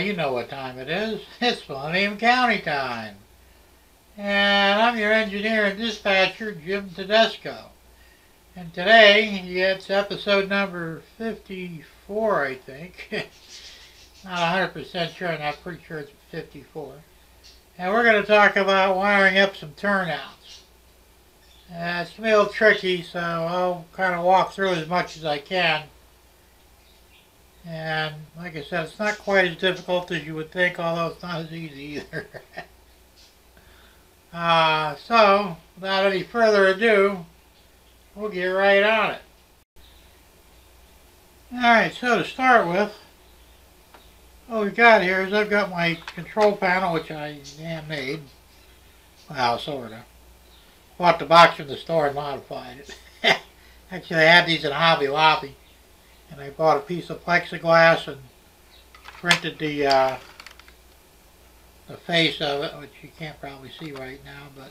you know what time it is. It's Millennium County time. And I'm your engineer and dispatcher, Jim Tedesco. And today, it's episode number 54, I think. Not 100% sure, and I'm pretty sure it's 54. And we're going to talk about wiring up some turnouts. It's a little tricky, so I'll kind of walk through as much as I can. And like I said, it's not quite as difficult as you would think, although it's not as easy either. So, without any further ado, we'll get right on it. Alright, so to start with, what we've got here is I've got my control panel, which I handmade. Well, sort of. Bought the box from the store and modified it. Actually, I had these in Hobby Lobby. And I bought a piece of plexiglass and printed the face of it, which you can't probably see right now, but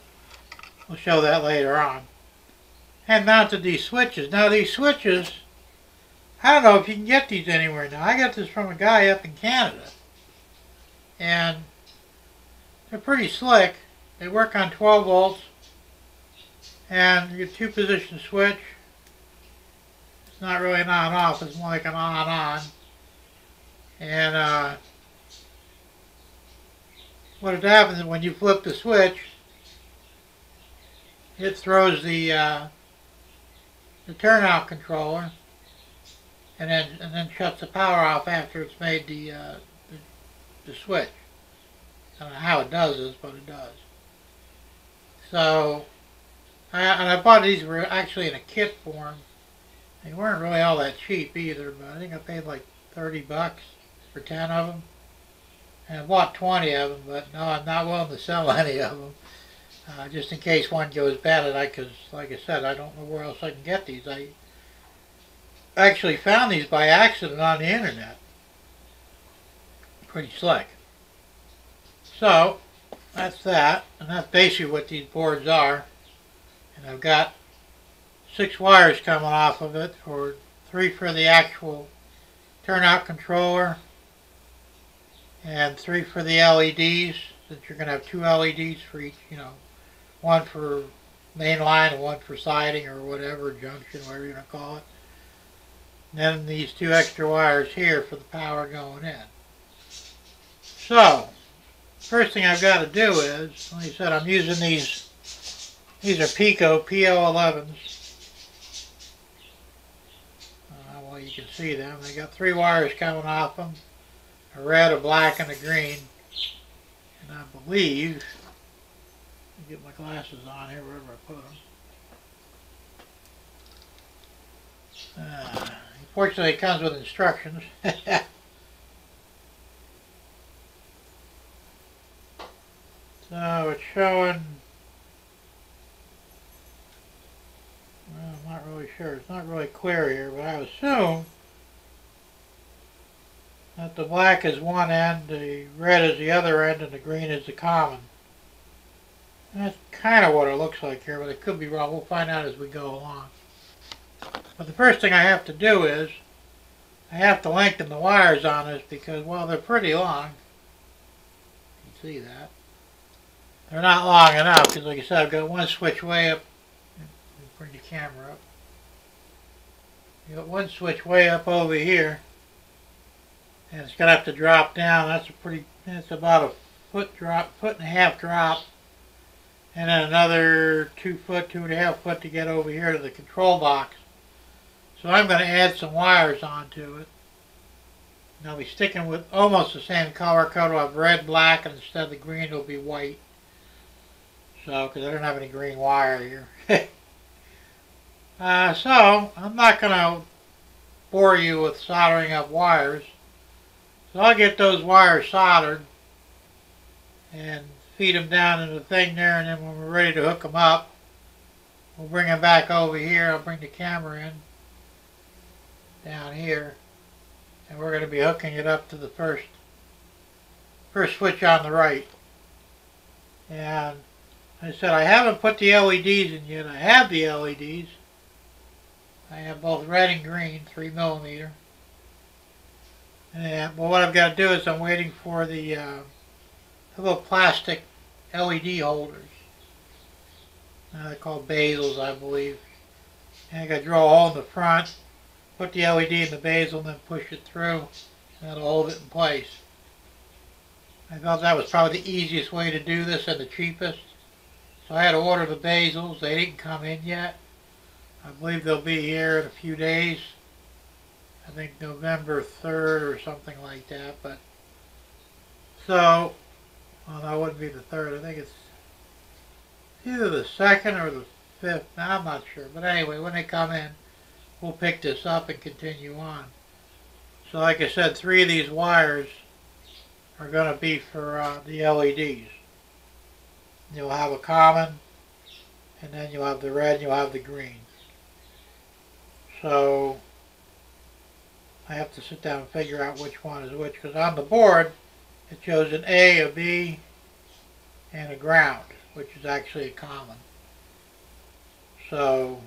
we'll show that later on. And mounted these switches. Now these switches, I don't know if you can get these anywhere now. I got this from a guy up in Canada. And they're pretty slick. They work on 12 volts. And you get a 2-position switch. It's not really an on-off, it's more like an on-on. And what happens is when you flip the switch, it throws the turnout controller, and then shuts the power off after it's made the switch. I don't know how it does this, but it does. So, I bought these were actually in a kit form. They weren't really all that cheap either, but I think I paid like 30 bucks for 10 of them. And I bought 20 of them, but no, I'm not willing to sell any of them. Just in case one goes bad, because like I said, I don't know where else I can get these. I actually found these by accident on the internet. Pretty slick. So, that's that, and that's basically what these boards are. And I've got 6 wires coming off of it, or 3 for the actual turnout controller, and 3 for the LEDs, since you're going to have 2 LEDs for each, one for main line and one for siding or whatever, junction, whatever you're going to call it. And then these 2 extra wires here for the power going in. So, first thing I've got to do is, like I said, I'm using these are Pico PO11s. Well, you can see them. They got 3 wires coming off them, a red, a black, and a green. And I believe, let me get my glasses on here wherever I put them. Unfortunately, it comes with instructions. So it's showing, well, I'm not really sure. It's not really clear here, but I assume that the black is one end, the red is the other end, and the green is the common. And that's kind of what it looks like here, but it could be wrong. We'll find out as we go along. But the first thing I have to do is I have to lengthen the wires on this because, well, they're pretty long. You can see that. They're not long enough because, like I said, I've got one switch way up. Bring the camera up. You got one switch way up over here, and it's gonna have to drop down. That's about a foot and a half drop, and then another 2 foot, 2.5 foot to get over here to the control box. So I'm going to add some wires onto it. And I'll be sticking with almost the same color code. I'll have red, black, and instead of the green, it'll be white. So, because I don't have any green wire here. So, I'm not going to bore you with soldering up wires. So I'll get those wires soldered and feed them down in the thing there, and then when we're ready to hook them up, we'll bring them back over here. I'll bring the camera in down here, and we're going to be hooking it up to the first switch on the right. And I said I haven't put the LEDs in yet. I have the LEDs. I have both red and green, 3mm. And well, what I've got to do is I'm waiting for the little plastic LED holders. They're called basils, I believe. And I got to drill a hole in the front, put the LED in the basal, and then push it through, and that'll hold it in place. I thought that was probably the easiest way to do this and the cheapest. So I had to order the basils. They didn't come in yet. I believe they'll be here in a few days. I think November 3rd or something like that. But so, well, that wouldn't be the 3rd. I think it's either the 2nd or the 5th. Now, I'm not sure. But anyway, when they come in, we'll pick this up and continue on. So like I said, 3 of these wires are going to be for the LEDs. You'll have a common, and then you'll have the red, and you'll have the green. So I have to sit down and figure out which one is which, because on the board it shows an A, a B, and a ground, which is actually a common. So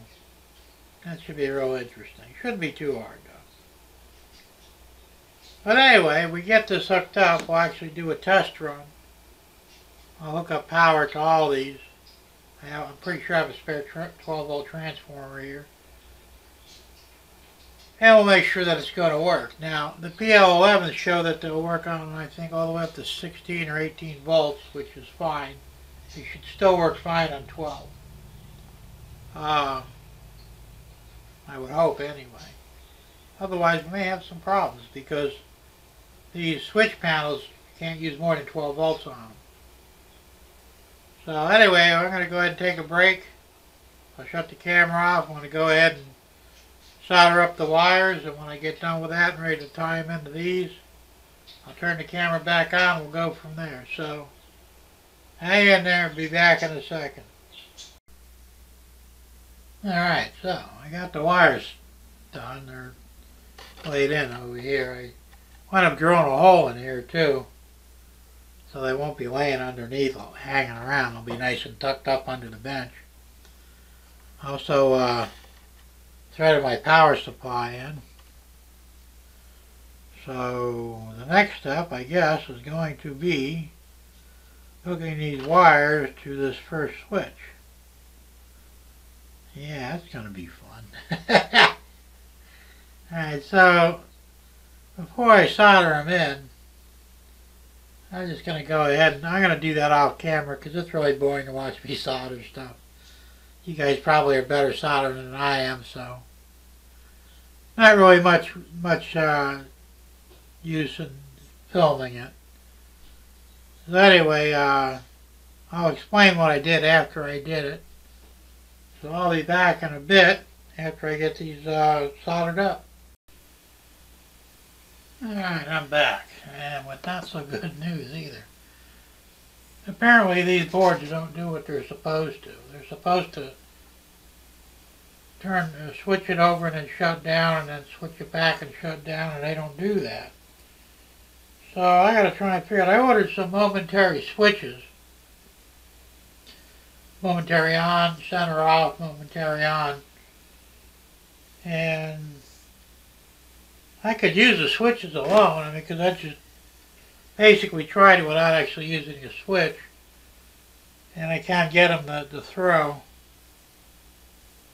that should be real interesting. Shouldn't be too hard though. But anyway, we get this hooked up. We'll actually do a test run. I'll hook up power to all these. I'm pretty sure I have a spare 12 volt transformer here. And we'll make sure that it's going to work. Now, the PL11s show that they'll work on, I think, all the way up to 16 or 18 volts, which is fine. It should still work fine on 12. I would hope, anyway. Otherwise, we may have some problems, because these switch panels can't use more than 12 volts on them. So anyway, I'm going to go ahead and take a break. I'll shut the camera off. I'm going to go ahead and solder up the wires, and when I get done with that and ready to tie them into these, I'll turn the camera back on and we'll go from there. So hang in there and be back in a second. Alright, so I got the wires done. They're laid in over here. I wound up drilling a hole in here too, so they won't be laying underneath hanging around. They'll be nice and tucked up under the bench. Also threaded my power supply in. So the next step, I guess, is going to be hooking these wires to this first switch. Yeah, that's going to be fun. Alright, so before I solder them in, I'm just going to go ahead and I'm going to do that off camera because it's really boring to watch me solder stuff. You guys probably are better soldering than I am, so not really much use in filming it. So anyway, I'll explain what I did after I did it. So I'll be back in a bit after I get these soldered up. Alright, I'm back, and with not so good news either. Apparently these boards don't do what they're supposed to. They're supposed to switch it over and then shut down, and then switch it back and shut down, and they don't do that. So I gotta try and figure out. I ordered some momentary switches. Momentary on, center off, momentary on. And I could use the switches alone, I mean, because I just basically tried it without actually using a switch. And I can't get them to throw.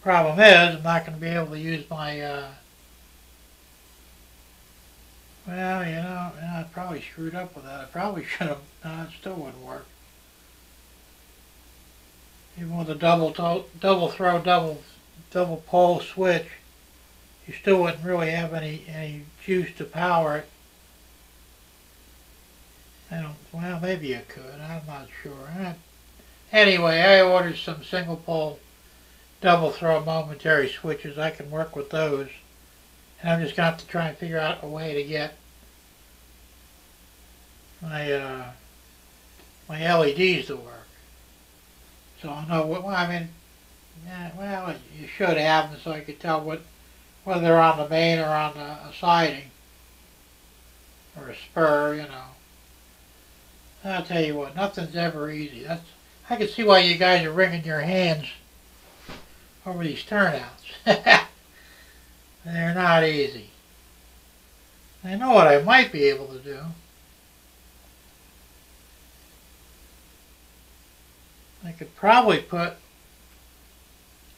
Problem is, I'm not going to be able to use my, well, you know, I probably screwed up with that. I probably should have, no, it still wouldn't work. Even with a double throw, double pole switch, you still wouldn't really have any juice to power it. Well, maybe you could, I'm not sure. Anyway, I ordered some single pole double throw momentary switches. I can work with those. And I'm just going to have to try and figure out a way to get my my LEDs to work. So I'll know what, well, I mean, yeah, well, you should have them so I could tell whether they're on the main or on a siding or a spur, you know. I'll tell you what, nothing's ever easy. I can see why you guys are wringing your hands over these turnouts. They're not easy. I know what I might be able to do. I could probably put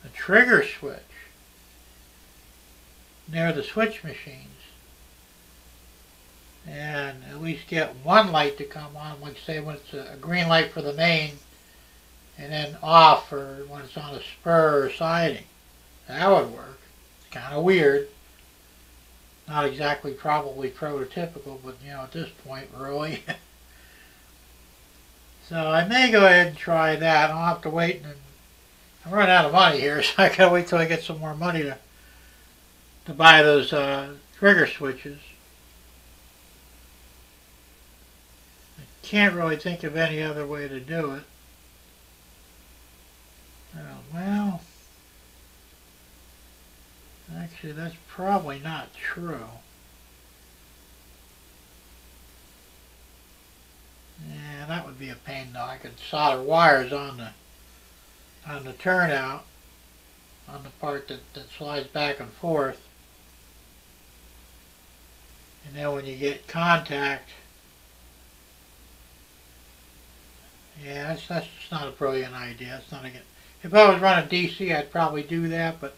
a trigger switch near the switch machines and at least get one light to come on, like say when it's a green light for the main and then off for when it's on a spur or siding. That would work. It's kind of weird. Not exactly probably prototypical, but you know, at this point, really. So I may go ahead and try that. I'll have to wait, and I'm running out of money here, so I gotta wait till I get some more money to buy those trigger switches. I can't really think of any other way to do it. Oh, well, actually that's probably not true. Yeah, that would be a pain though. I could solder wires on the turnout, on the part that slides back and forth. And then when you get contact, yeah, that's just not a brilliant idea. That's not a good. If I was running DC, I'd probably do that, but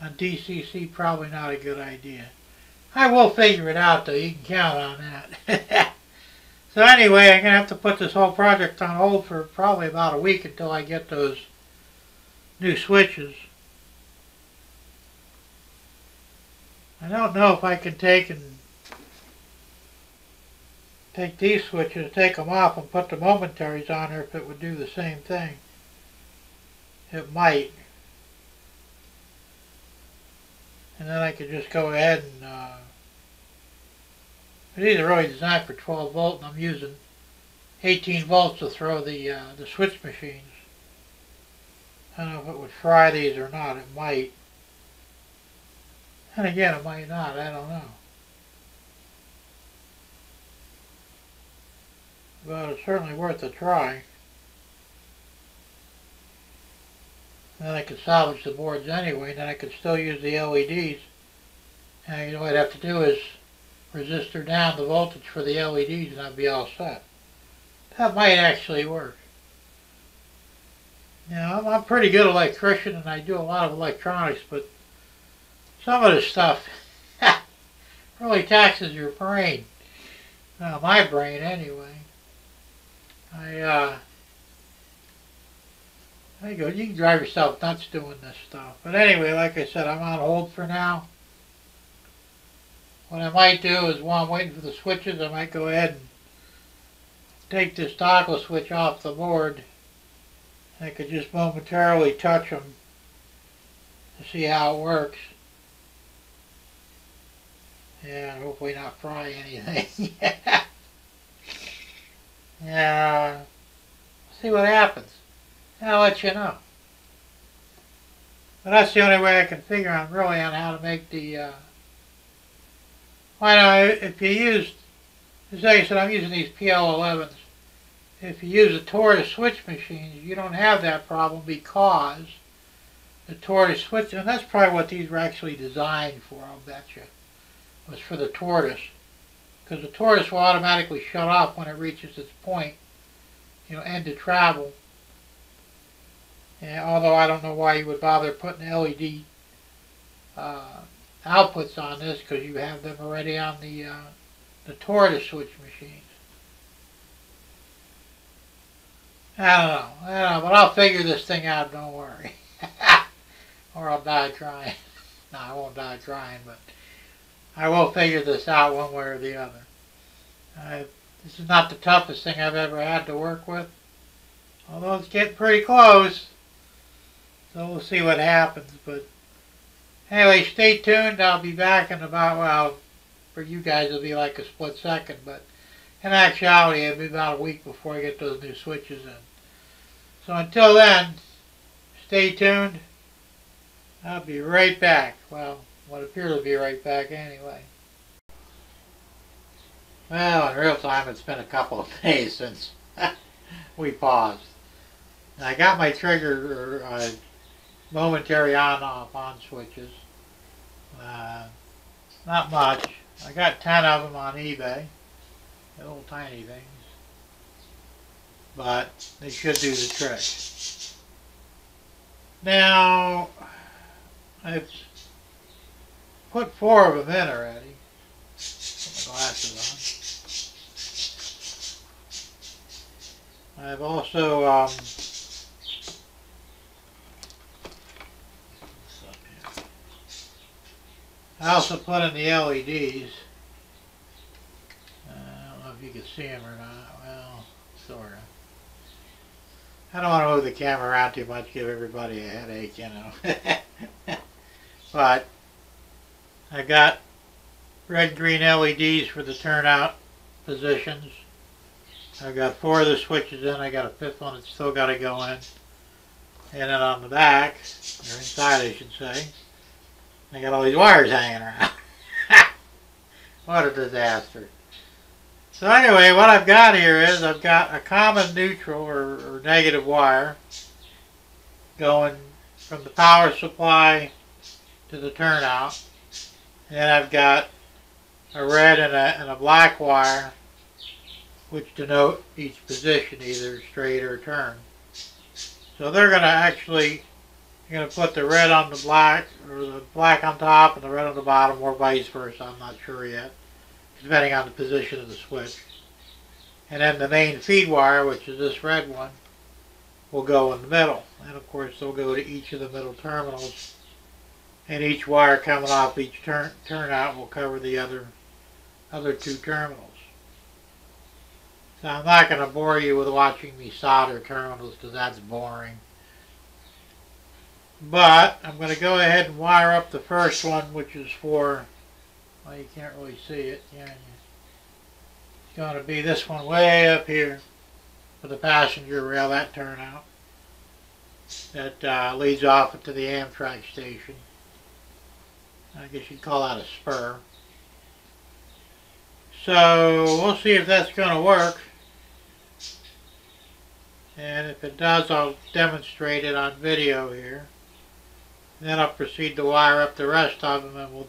on DCC, probably not a good idea. I will figure it out though. You can count on that. So anyway, I'm going to have to put this whole project on hold for probably about a week until I get those new switches. I don't know if I can take these switches, take them off and put the momentaries on there if it would do the same thing. It might. And then I could just go ahead and these are really designed for 12 volt, and I'm using 18 volts to throw the switch machines. I don't know if it would fry these or not. It might. And again, it might not. I don't know. But it's certainly worth a try. Then I could salvage the boards anyway, and then I could still use the LEDs. And you know what I'd have to do is resistor down the voltage for the LEDs and I'd be all set. That might actually work. You know, I'm a pretty good electrician and I do a lot of electronics, but some of this stuff really taxes your brain. My brain anyway. There you go, you can drive yourself nuts doing this stuff. But anyway, like I said, I'm on hold for now. What I might do is while I'm waiting for the switches, I might go ahead and take this toggle switch off the board. I could just momentarily touch them to see how it works. Yeah, hopefully not fry anything. Yeah, see what happens. I'll let you know. But that's the only way I can figure out really on how to make the well, now, if you use, as I said, I'm using these PL11s. If you use a tortoise switch machines, you don't have that problem because the tortoise switch, and that's probably what these were actually designed for, I'll bet you, was for the tortoise. Because the tortoise will automatically shut off when it reaches its point, you know, end of travel. And although I don't know why you would bother putting LED outputs on this, because you have them already on the tortoise switch machines. I don't know, but I'll figure this thing out, don't worry. Or I'll die trying. No, I won't die trying, but I will figure this out one way or the other. This is not the toughest thing I've ever had to work with, although it's getting pretty close. So we'll see what happens, but anyway, stay tuned. I'll be back in about, well, for you guys it'll be like a split second, but in actuality it'll be about a week before I get those new switches in. So until then, stay tuned. I'll be right back. Well, what appears to be right back anyway. Well, in real time it's been a couple of days since we paused. And I got my trigger momentary on-off on switches. Not much. I got 10 of them on eBay. They're little tiny things. But they should do the trick. Now, I've put 4 of them in already. Put my glasses on. I've also put in the LEDs. I don't know if you can see them or not. Well, sort of. I don't want to move the camera around too much, give everybody a headache, you know. But I got red-green LEDs for the turnout positions. I've got 4 of the switches in. I got a 5th one that's still got to go in. And then on the back, or inside I should say, I got all these wires hanging around. What a disaster. So anyway, what I've got here is I've got a common neutral or negative wire going from the power supply to the turnout. And then I've got a red and a black wire which denote each position, either straight or turn. So they're going to actually, you're going to put the red on the black, or the black on top and the red on the bottom, or vice versa, I'm not sure yet, depending on the position of the switch. And then the main feed wire, which is this red one, will go in the middle. And of course they'll go to each of the middle terminals. And each wire coming off each turnout will cover the other 2 terminals. So I'm not going to bore you with watching me solder terminals because that's boring. But I'm going to go ahead and wire up the first one, which is for, well, you can't really see it, can you? It's going to be this one way up here for the passenger rail, that turnout. That leads off into the Amtrak station. I guess you'd call that a spur. So we'll see if that's going to work. And if it does, I'll demonstrate it on video here. Then I'll proceed to wire up the rest of them, and we'll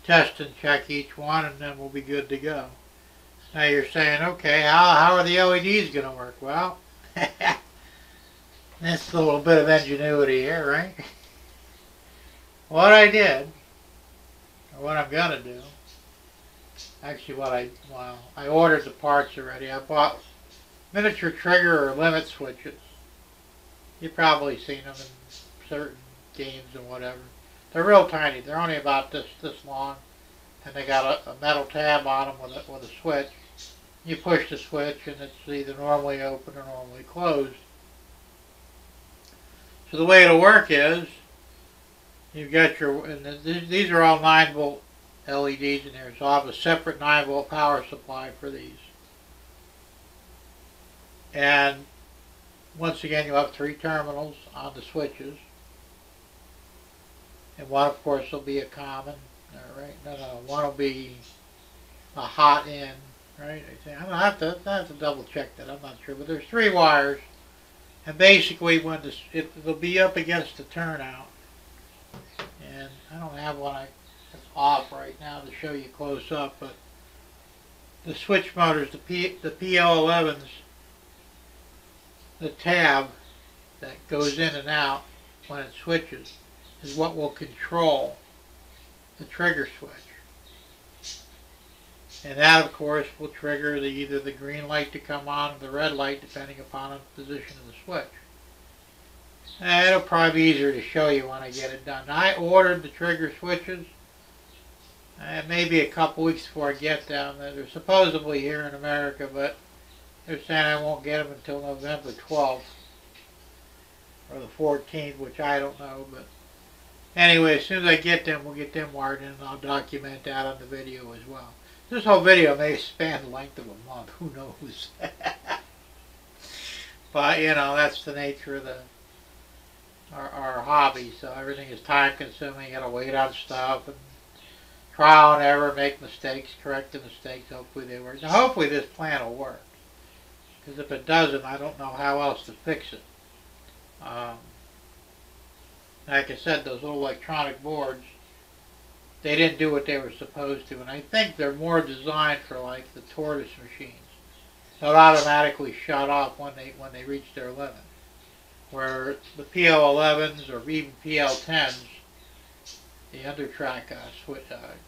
test and check each one, and then we'll be good to go. Now you're saying, okay, how are the LEDs going to work? Well, that's a little bit of ingenuity here, right? What I did, or what I'm going to do, actually I ordered the parts already. I bought miniature trigger or limit switches. You've probably seen them in certain games or whatever. They're real tiny. They're only about this long, and they got a metal tab on them with a switch. You push the switch, and it's either normally open or normally closed. So the way it'll work is, you've got these are all 9-volt LEDs in here, so I'll have a separate 9-volt power supply for these. And once again, you'll have 3 terminals on the switches. And one, of course, will be a common. Right? No, one will be a hot in. Right? I have to double check that. I'm not sure, but there's 3 wires, and basically, when it'll be up against the turnout. And I don't have one that's off right now to show you close up, but the switch motors, the PL11s, the tab that goes in and out when it switches is what will control the trigger switch. And that, of course, will trigger either the green light to come on or the red light, depending upon the position of the switch. And it'll probably be easier to show you when I get it done. Now, I ordered the trigger switches maybe a couple weeks before I get them. They're supposedly here in America, but they're saying I won't get them until November 12th or the 14th, which I don't know. But anyway, as soon as I get them, we'll get them wired in, and I'll document that on the video as well. This whole video may span the length of a month. Who knows? But, you know, that's the nature of our hobby. So everything is time consuming. You gotta wait on stuff and trial and error, make mistakes, correct the mistakes. Hopefully they work. Now, hopefully this plan will work. Because if it doesn't, I don't know how else to fix it. Like I said, those little electronic boards, they didn't do what they were supposed to. And I think they're more designed for like the tortoise machines. They'll automatically shut off when they reach their limit. Where the PL11s or even PL10s, the undertrack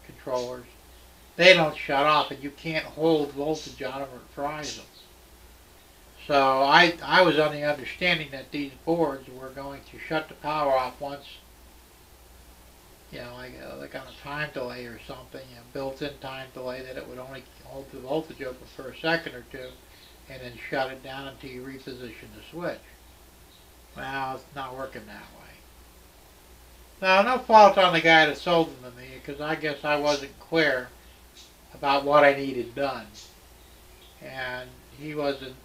controllers, they don't shut off, and you can't hold voltage on them or it fries them. So I was on the understanding that these boards were going to shut the power off once, like on a time delay or something, built-in time delay, that it would only hold the voltage open for a second or two, and then shut it down until you reposition the switch. Well, it's not working that way. Now, no fault on the guy that sold them to me, because I guess I wasn't clear about what I needed done. And he wasn't,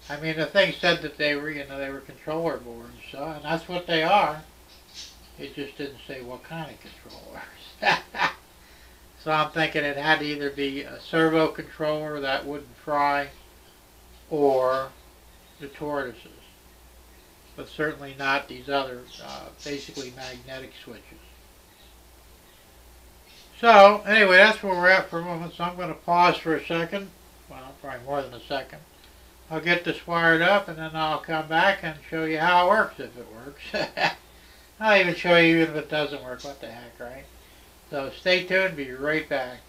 I mean, the thing said that they were, they were controller boards, so, and that's what they are. It just didn't say what kind of controllers. So I'm thinking it had to either be a servo controller that wouldn't fry, or the tortoises. But certainly not these other, basically magnetic switches. So, anyway, that's where we're at for a moment, so I'm going to pause for a second. Well, probably more than a second. I'll get this wired up, and then I'll come back and show you how it works, if it works. I'll even show you even if it doesn't work. What the heck, right? So stay tuned, be right back.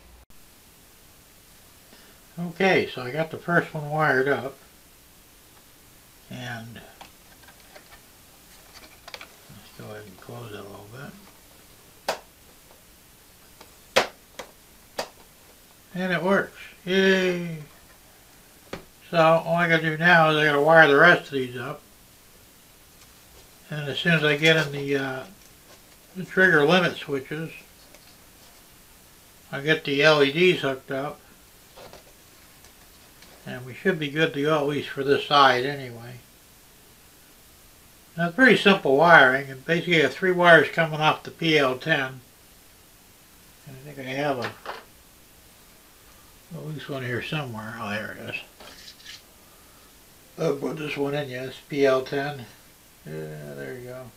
Okay, so I got the first one wired up. And let's go ahead and close it a little bit. And it works. Yay! So all I gotta do now is I gotta wire the rest of these up. And as soon as I get in the trigger limit switches, I'll get the LEDs hooked up. And we should be good to go, at least for this side anyway. Now it's pretty simple wiring, and basically I have 3 wires coming off the PL10. And I think I have at least one here somewhere. Oh, there it is. I'll put this one in, yes, PL10. Yeah, there you go.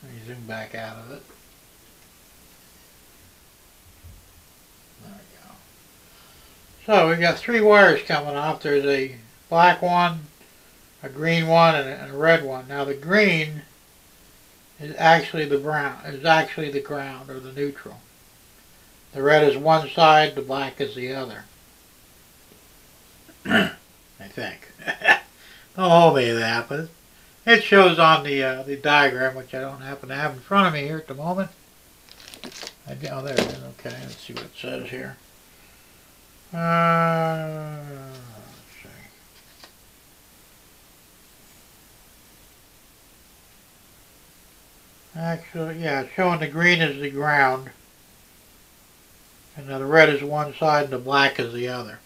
Let me zoom back out of it. There we go. So we've got 3 wires coming off. There's a black one, a green one, and a red one. Now the green is actually the ground or the neutral. The red is one side, the black is the other. I think. Don't hold me to that, but it shows on the diagram, which I don't happen to have in front of me here at the moment. Oh, there it is. Okay, let's see what it says here. Let's see. Actually, yeah, it's showing the green is the ground, and now the red is one side and the black is the other.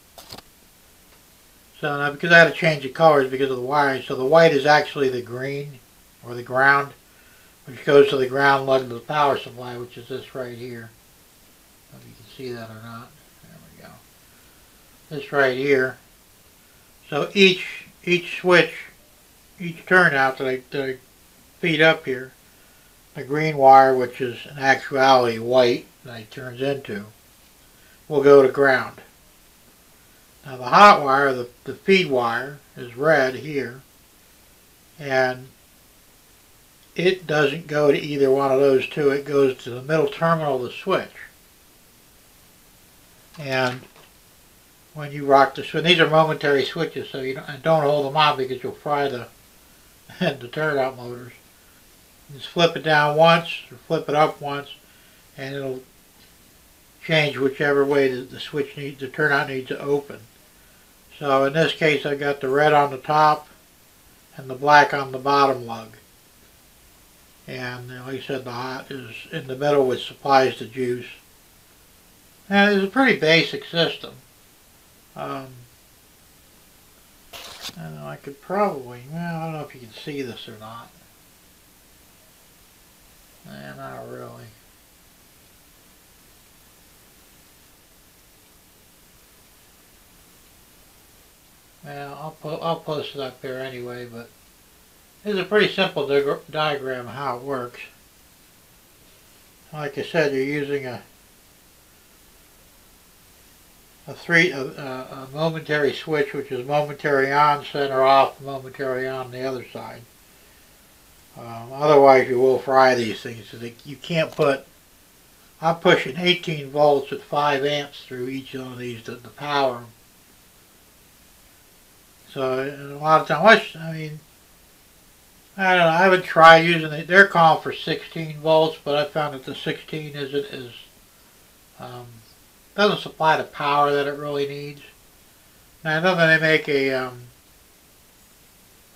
So now, because I had to change the colors because of the wiring, so the white is actually the green, or the ground, which goes to the ground lug of the power supply, which is this right here. I don't know if you can see that or not. There we go. This right here. So each switch, each turnout that I feed up here, the green wire, which is in actuality white, that it turns into, will go to ground. Now the hot wire, the feed wire, is red here, and it doesn't go to either one of those two. It goes to the middle terminal of the switch. And when you rock the switch, these are momentary switches, so you don't hold them on because you'll fry the turnout motors. Just flip it down once or flip it up once, and it'll change whichever way the turnout needs to open. So in this case, I got the red on the top and the black on the bottom lug. And like I said, the hot is in the middle, which supplies the juice. And it's a pretty basic system. I don't know, I could probably, well, I don't know if you can see this or not. Not really. Well, I'll post it up here anyway, but it's a pretty simple diagram of how it works. like I said, you're using a momentary switch, which is momentary on, center off, momentary on the other side. Otherwise, you will fry these things. So that you can't put. I'm pushing 18 volts at 5 amps through each one of these to power. So a lot of times, I mean, I don't know. I would try using it. They're calling for 16 volts, but I found that the 16 isn't as doesn't supply the power that it really needs. Now I know that they make a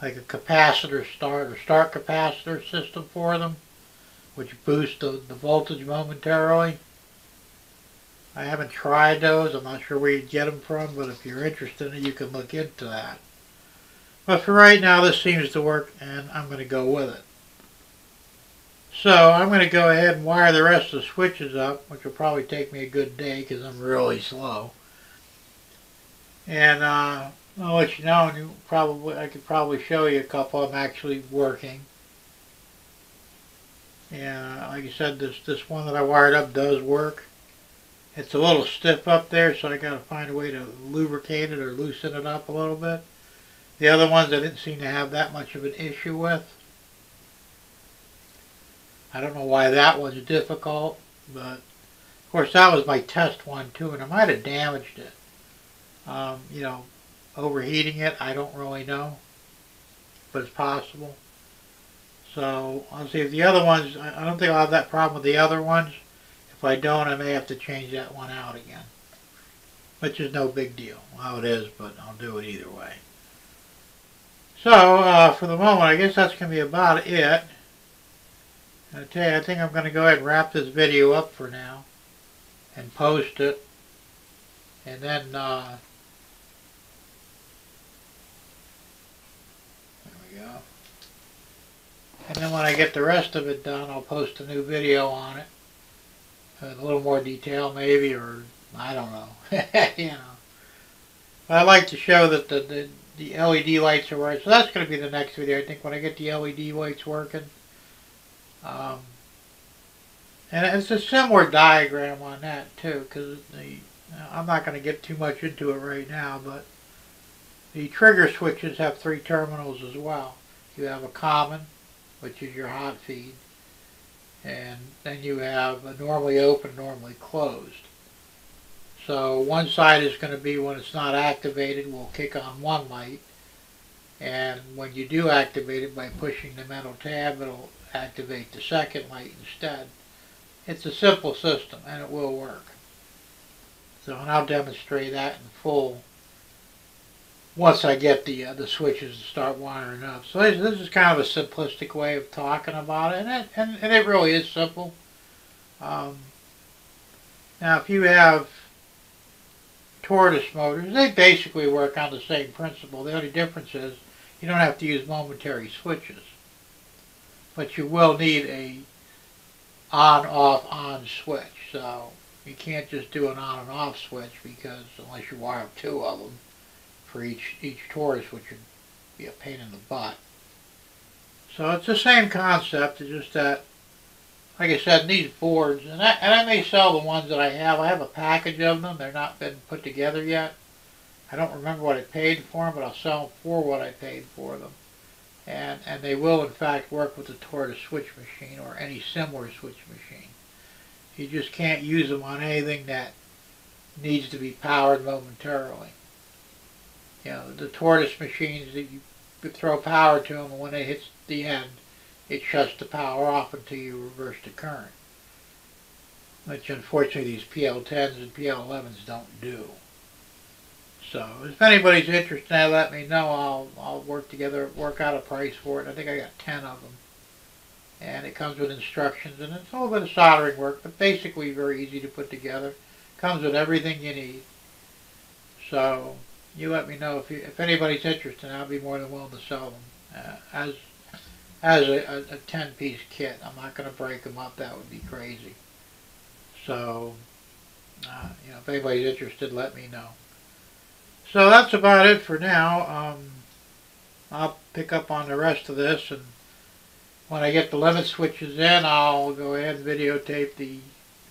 like a capacitor start capacitor system for them, which boosts the voltage momentarily. I haven't tried those. I'm not sure where you'd get them from, but if you're interested in it, you can look into that. But for right now, this seems to work, and I'm going to go with it. So I'm going to go ahead and wire the rest of the switches up, which will probably take me a good day because I'm really slow. And I'll let you know, and I could probably show you a couple of them actually working. And like I said, this one that I wired up does work. It's a little stiff up there, so I got to find a way to lubricate it or loosen it up a little bit. The other ones I didn't seem to have that much of an issue with. I don't know why that was difficult, but of course that was my test one too, and I might have damaged it. You know, overheating it, I don't really know, but it's possible. So I'll see if the other ones, I don't think I'll have that problem with the other ones. If I don't, I may have to change that one out again, which is no big deal. How it is, but I'll do it either way. So for the moment, I guess that's going to be about it. I tell you, I think I'm going to go ahead and wrap this video up for now and post it, and then there we go. And then when I get the rest of it done, I'll post a new video on it, with a little more detail maybe, or I don't know, you know. But I like to show that the LED lights are working, so that's going to be the next video. I think when I get the LED lights working. And it's a similar diagram on that too, because I'm not going to get too much into it right now, but the trigger switches have 3 terminals as well. You have a common, which is your hot feed, and then you have a normally open, normally closed. So one side is going to be when it's not activated, will kick on one light, and when you do activate it by pushing the metal tab, it'll activate the second light instead. It's a simple system, and it will work. So, and I'll demonstrate that in full once I get the switches to start wiring up. So this is kind of a simplistic way of talking about it, and it really is simple. Now, if you have tortoise motors, they basically work on the same principle. The only difference is you don't have to use momentary switches, but you will need a on switch. So you can't just do an on and off switch, because unless you wire up 2 of them for each tortoise, which would be a pain in the butt. So it's the same concept. It's just that, like I said, these boards, and I may sell the ones that I have. I have a package of them. They're not been put together yet. I don't remember what I paid for them, but I'll sell them for what I paid for them. And they will in fact work with the tortoise switch machine or any similar switch machine. You just can't use them on anything that needs to be powered momentarily. You know, the tortoise machines, that you throw power to them, and when it hits the end, it shuts the power off until you reverse the current, which unfortunately these PL10s and PL11s don't do. So if anybody's interested in that, let me know. I'll work out a price for it. I think I got 10 of them. And it comes with instructions, and it's a little bit of soldering work, but basically very easy to put together. Comes with everything you need. So you let me know if anybody's interested. I'll be more than willing to sell them as a 10-piece kit. I'm not going to break them up. That would be crazy. So you know, if anybody's interested, let me know. So that's about it for now. I'll pick up on the rest of this, and when I get the limit switches in, I'll go ahead and videotape the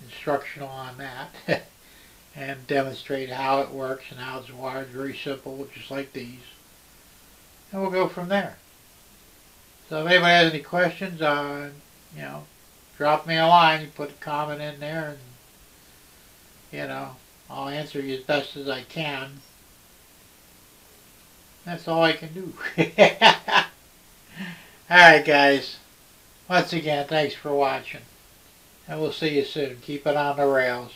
instructional on that and demonstrate how it works and how it's wired. Very simple, just like these. And we'll go from there. So if anybody has any questions, you know, drop me a line. You put a comment in there, and you know, I'll answer you as best as I can. That's all I can do. Alright guys, once again, thanks for watching. And we'll see you soon. Keep it on the rails.